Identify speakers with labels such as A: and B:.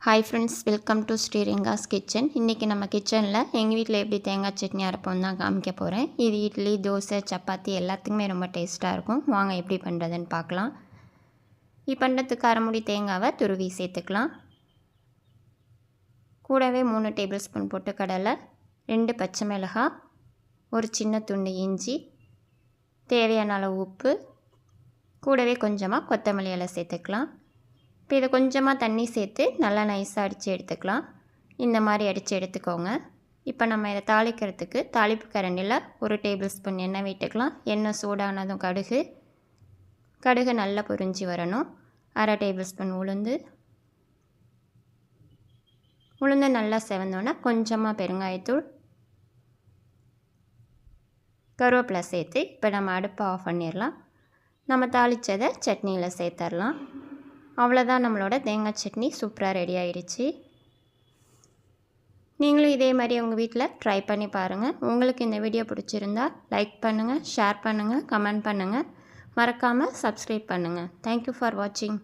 A: Hi friends, welcome to Sriranga's kitchen. இன்றைக்கி நம்ம கிச்சனில் எங்கள் வீட்டில் எப்படி தேங்காய் சட்னி அரைப்போம் தான் காமிக்க போகிறேன். இது இட்லி, தோசை, சப்பாத்தி எல்லாத்துக்குமே ரொம்ப டேஸ்ட்டாக இருக்கும். வாங்க எப்படி பண்ணுறதுன்னு பார்க்கலாம். இது பண்ணுறதுக்கு அரை மூடி தேங்காவை துருவி சேர்த்துக்கலாம். கூடவே 3 டேபிள் ஸ்பூன் பொட்டுக்கடலை, 2 பச்சை மிளகாய், ஒரு சின்ன துண்டு இஞ்சி, தேவையான அளவு உப்பு, கூடவே கொஞ்சமாக கொத்தமல்லி இலை சேர்த்துக்கலாம். இப்போ இதை கொஞ்சமாக தண்ணி சேர்த்து நல்லா நைஸாக அடித்து எடுத்துக்கலாம். இந்த மாதிரி அடித்து எடுத்துக்கோங்க. இப்போ நம்ம இதை தாளிக்கிறதுக்கு தாளிப்பு கரண்டியில் 1 டேபிள் ஸ்பூன் எண்ணெய் விட்டுக்கலாம். எண்ணெய் சூடானதும் கடுகு நல்லா பொரிஞ்சு வரணும். அரை டேபிள் ஸ்பூன் உளுந்து நல்லா செவந்தோன்னா கொஞ்சமாக பெருங்காயத்தூள், கருவேப்பிலை சேர்த்து இப்போ நம்ம அடுப்பை ஆஃப் பண்ணிடலாம். நம்ம தாளித்ததை சட்னியில் சேர்த்துடலாம். அவ்வளோதான், நம்மளோட தேங்காய் சட்னி சூப்பராக ரெடி ஆகிடுச்சு. நீங்களும் இதே மாதிரி உங்கள் வீட்டில் ட்ரை பண்ணி பாருங்கள். உங்களுக்கு இந்த வீடியோ பிடிச்சிருந்தா லைக் பண்ணுங்கள், ஷேர் பண்ணுங்கள், கமெண்ட் பண்ணுங்கள். மறக்காமல் சப்ஸ்கிரைப் பண்ணுங்கள். தேங்க்யூ ஃபார் வாட்சிங்.